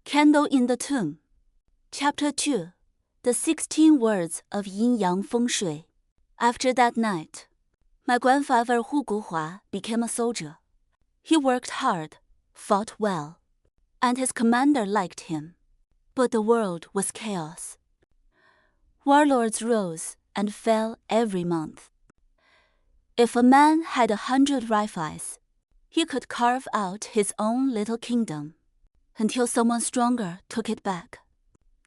Candle in the Tomb. Chapter 2. The 16 Words of Yin-Yang Feng Shui. After that night, my grandfather Hu Guhua became a soldier. He worked hard, fought well, and his commander liked him. But the world was chaos. Warlords rose and fell every month. If a man had 100 rifles, he could carve out his own little kingdom, until someone stronger took it back.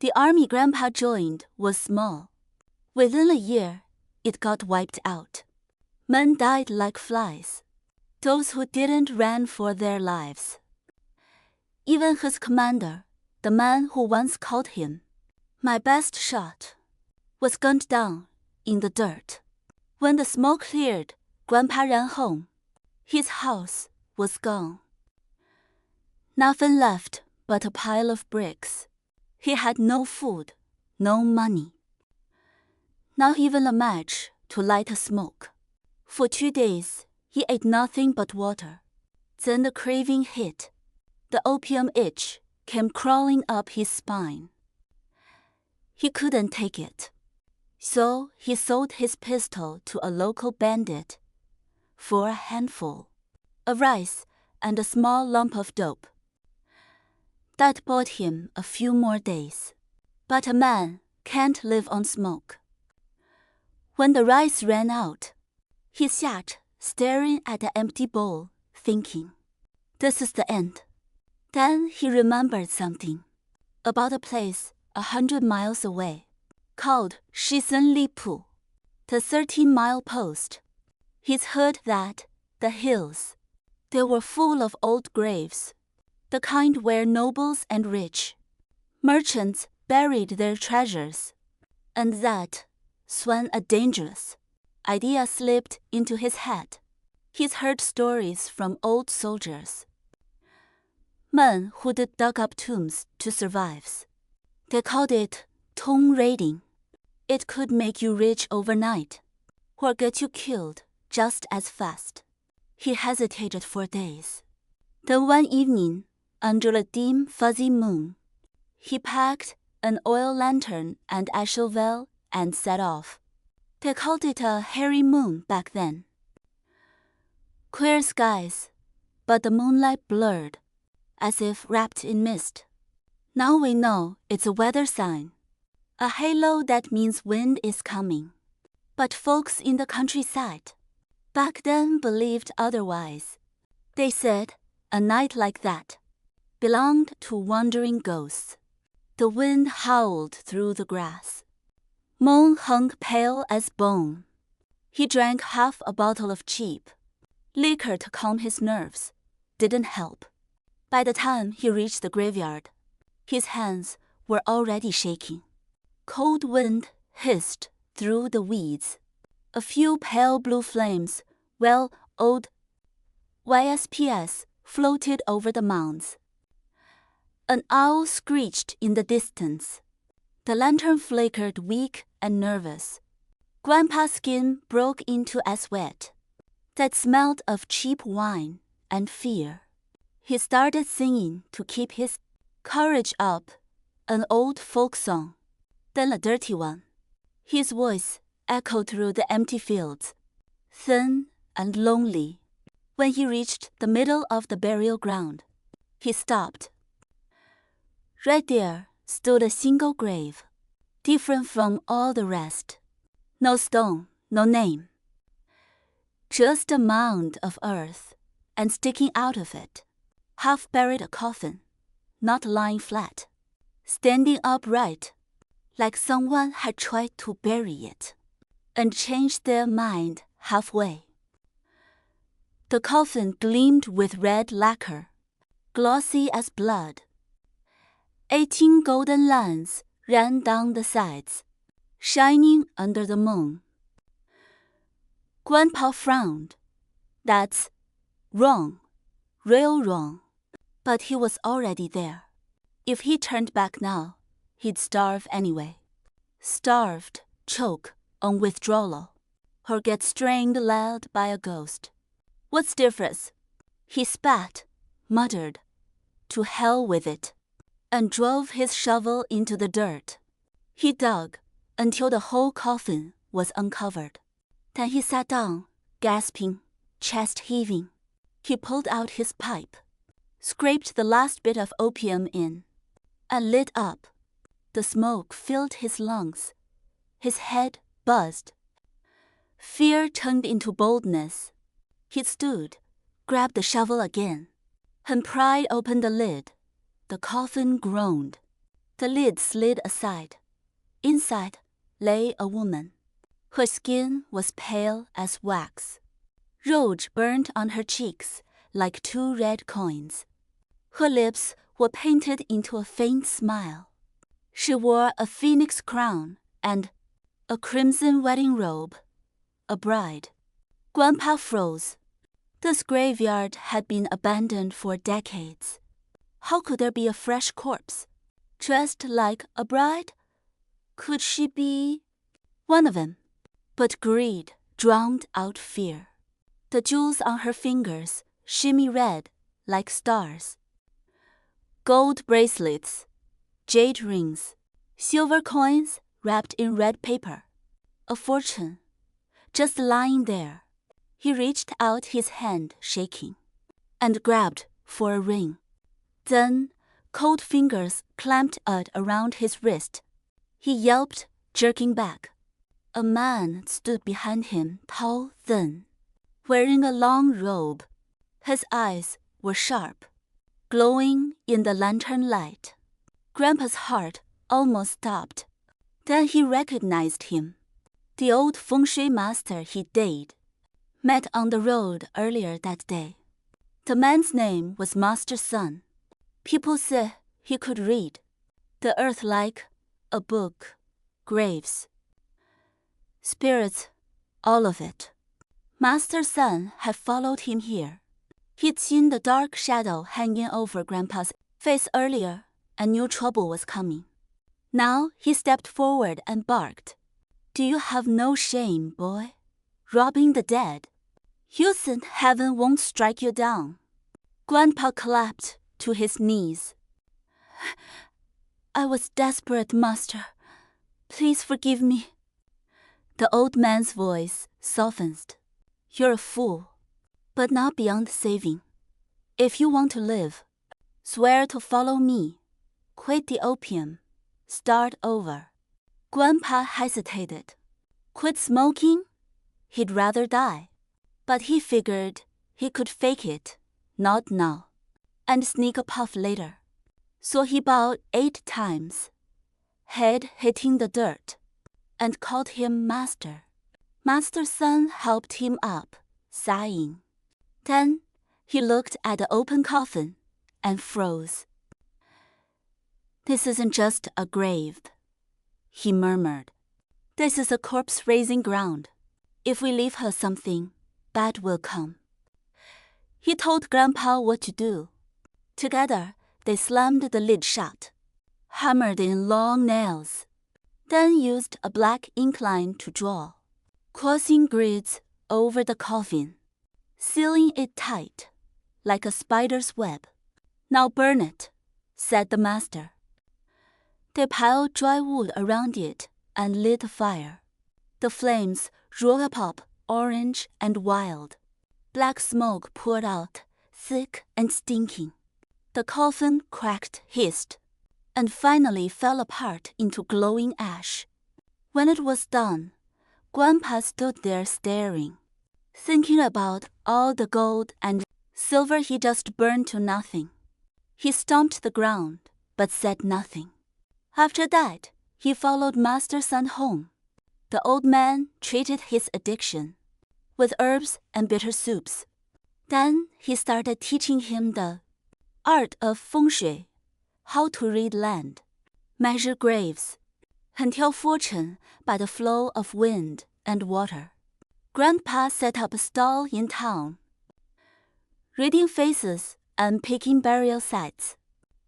The army Grandpa joined was small. Within a year, it got wiped out. Men died like flies. Those who didn't ran for their lives. Even his commander, the man who once called him my best shot, was gunned down in the dirt. When the smoke cleared, Grandpa ran home. His house was gone. Nothing left but a pile of bricks. He had no food, no money. Not even a match to light a smoke. For 2 days, he ate nothing but water. Then the craving hit. The opium itch came crawling up his spine. He couldn't take it. So he sold his pistol to a local bandit for a handful of rice and a small lump of dope. That bought him a few more days. But a man can't live on smoke. When the rice ran out, he sat staring at the empty bowl, thinking, "This is the end." Then he remembered something about a place 100 miles away called Shisenlipu, the 13-mile post. He's heard that the hills, they were full of old graves, the kind where nobles and rich merchants buried their treasures, and that, when a dangerous idea slipped into his head, he's heard stories from old soldiers, men who'd dug up tombs to survive. They called it tomb raiding. It could make you rich overnight, or get you killed just as fast. He hesitated for days. Then one evening, under a dim, fuzzy moon, he packed an oil lantern and a shovel and set off. They called it a hairy moon back then. Clear skies, but the moonlight blurred, as if wrapped in mist. Now we know it's a weather sign, a halo that means wind is coming. But folks in the countryside back then believed otherwise. They said a night like that belonged to wandering ghosts. The wind howled through the grass. Moon hung pale as bone. He drank half a bottle of cheap liquor to calm his nerves. Didn't help. By the time he reached the graveyard, his hands were already shaking. Cold wind hissed through the weeds. A few pale blue flames, old YSPS, floated over the mounds. An owl screeched in the distance. The lantern flickered weak and nervous. Grandpa's skin broke into a sweat that smelled of cheap wine and fear. He started singing to keep his courage up, an old folk song, then a dirty one. His voice echoed through the empty fields, thin and lonely. When he reached the middle of the burial ground, he stopped. Right there stood a single grave, different from all the rest. No stone, no name. Just a mound of earth, and sticking out of it, half-buried a coffin, not lying flat, standing upright, like someone had tried to bury it, and changed their mind halfway. The coffin gleamed with red lacquer, glossy as blood. 18 golden lines ran down the sides, shining under the moon. Grandpa frowned. That's wrong, real wrong. But he was already there. If he turned back now, he'd starve anyway. Starved, choke on withdrawal, or get strangled loud by a ghost. What's difference? He spat, muttered, "To hell with it." and drove his shovel into the dirt. He dug until the whole coffin was uncovered. Then he sat down, gasping, chest heaving. He pulled out his pipe, scraped the last bit of opium in, and lit up. The smoke filled his lungs. His head buzzed. Fear turned into boldness. He stood, grabbed the shovel again, and pried open the lid. The coffin groaned. The lid slid aside. Inside lay a woman. Her skin was pale as wax. Rouge burned on her cheeks like 2 red coins. Her lips were painted into a faint smile. She wore a phoenix crown and a crimson wedding robe. A bride. Grandpa froze. This graveyard had been abandoned for decades. How could there be a fresh corpse? Dressed like a bride? Could she be one of them? But greed drowned out fear. The jewels on her fingers shimmy red like stars. Gold bracelets, jade rings, silver coins wrapped in red paper. A fortune, just lying there. He reached out his hand, shaking, and grabbed for a ring. Then cold fingers clamped it around his wrist. He yelped, jerking back. A man stood behind him, tall, thin, wearing a long robe. His eyes were sharp, glowing in the lantern light. Grandpa's heart almost stopped. Then he recognized him, the old feng shui master he dated, met on the road earlier that day. The man's name was Master Sun. People said he could read the earth like a book, graves, spirits, all of it. Master Sun had followed him here. He'd seen the dark shadow hanging over Grandpa's face earlier and knew trouble was coming. Now he stepped forward and barked. Do you have no shame, boy? Robbing the dead? You think heaven won't strike you down? Grandpa collapsed to his knees. I was desperate, Master. Please forgive me. The old man's voice softened. You're a fool, but not beyond saving. If you want to live, swear to follow me. Quit the opium. Start over. Grandpa hesitated. Quit smoking? He'd rather die. But he figured he could fake it, not now, and sneak a puff later. So he bowed 8 times, head hitting the dirt, and called him Master. Master Sun helped him up, sighing. Then he looked at the open coffin and froze. This isn't just a grave, he murmured. This is a corpse-raising ground. If we leave her something, bad will come. He told Grandpa what to do. Together, they slammed the lid shut, hammered in long nails, then used a black ink line to draw, crossing grids over the coffin, sealing it tight, like a spider's web. Now burn it, said the master. They piled dry wood around it and lit a fire. The flames roared up orange and wild. Black smoke poured out, thick and stinking. The coffin cracked, hissed, and finally fell apart into glowing ash. When it was done, Grandpa stood there staring, thinking about all the gold and silver he just burned to nothing. He stomped the ground, but said nothing. After that, he followed Master Sun home. The old man treated his addiction with herbs and bitter soups. Then he started teaching him the art of feng shui, how to read land, measure graves, and tell fortune by the flow of wind and water. Grandpa set up a stall in town, reading faces and picking burial sites.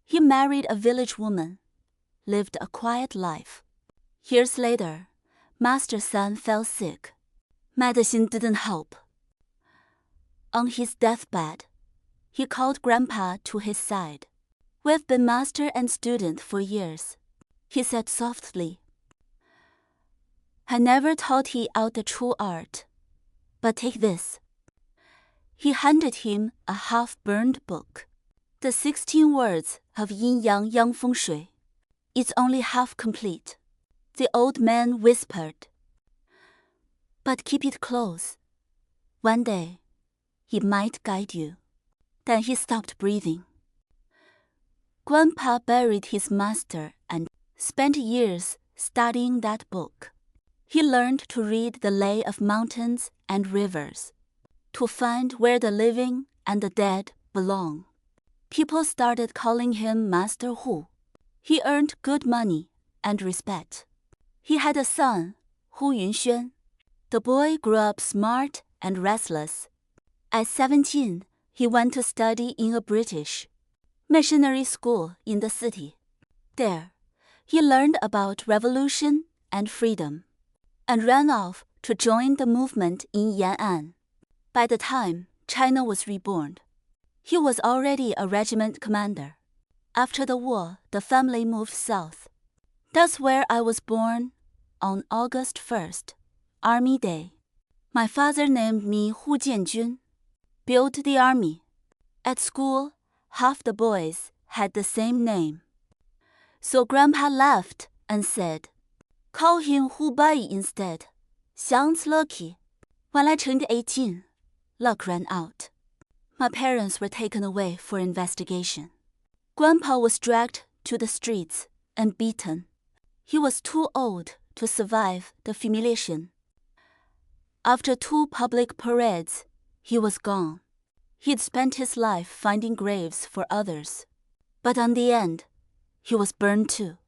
He married a village woman, lived a quiet life. Years later, Master Sun fell sick. Medicine didn't help. On his deathbed, he called Grandpa to his side. We've been master and student for years, he said softly. I never taught he out the true art, but take this. He handed him a half-burned book. The 16 words of Yin-Yang Feng Shui. It's only half complete, the old man whispered. But keep it close. One day, it might guide you. Then he stopped breathing. Grandpa buried his master and spent years studying that book. He learned to read the lay of mountains and rivers, to find where the living and the dead belong. People started calling him Master Hu. He earned good money and respect. He had a son, Hu Yunxuan. The boy grew up smart and restless. At 17, he went to study in a British missionary school in the city. There, he learned about revolution and freedom, and ran off to join the movement in Yan'an. By the time China was reborn, he was already a regiment commander. After the war, the family moved south. That's where I was born on August 1st, Army Day. My father named me Hu Jianjun, built the army. At school, half the boys had the same name. So Grandpa laughed and said, call him Hu Bayi instead. Sounds lucky. When I turned 18, luck ran out. My parents were taken away for investigation. Grandpa was dragged to the streets and beaten. He was too old to survive the humiliation. After 2 public parades, he was gone. He'd spent his life finding graves for others. But on the end, he was burned too.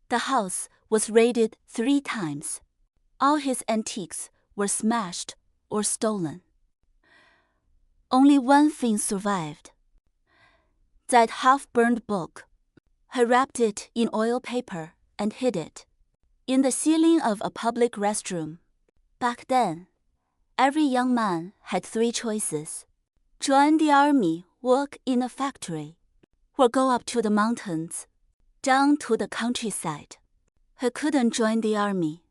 The house was raided 3 times. All his antiques were smashed or stolen. Only one thing survived. That half-burned book. I wrapped it in oil paper and hid it in the ceiling of a public restroom. Back then, every young man had 3 choices. Join the army, work in a factory, or go up to the mountains, down to the countryside. I couldn't join the army,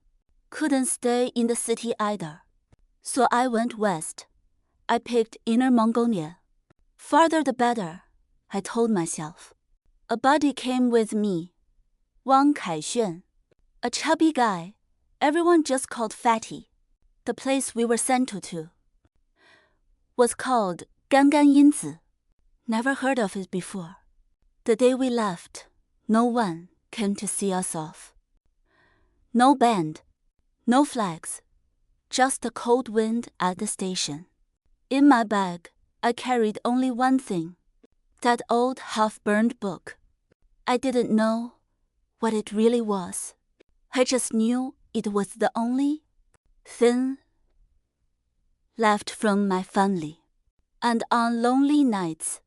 couldn't stay in the city either. So I went west. I picked Inner Mongolia. Farther the better, I told myself. A buddy came with me, Wang Kaixuan, a chubby guy everyone just called Fatty. The place we were sent to was called Gangan Yinzi. Never heard of it before. The day we left, no one came to see us off. No band, no flags, just the cold wind at the station. In my bag, I carried only one thing, that old half-burned book. I didn't know what it really was. I just knew it was the only thing left from my family. And on lonely nights,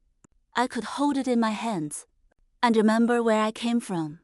I could hold it in my hands and remember where I came from.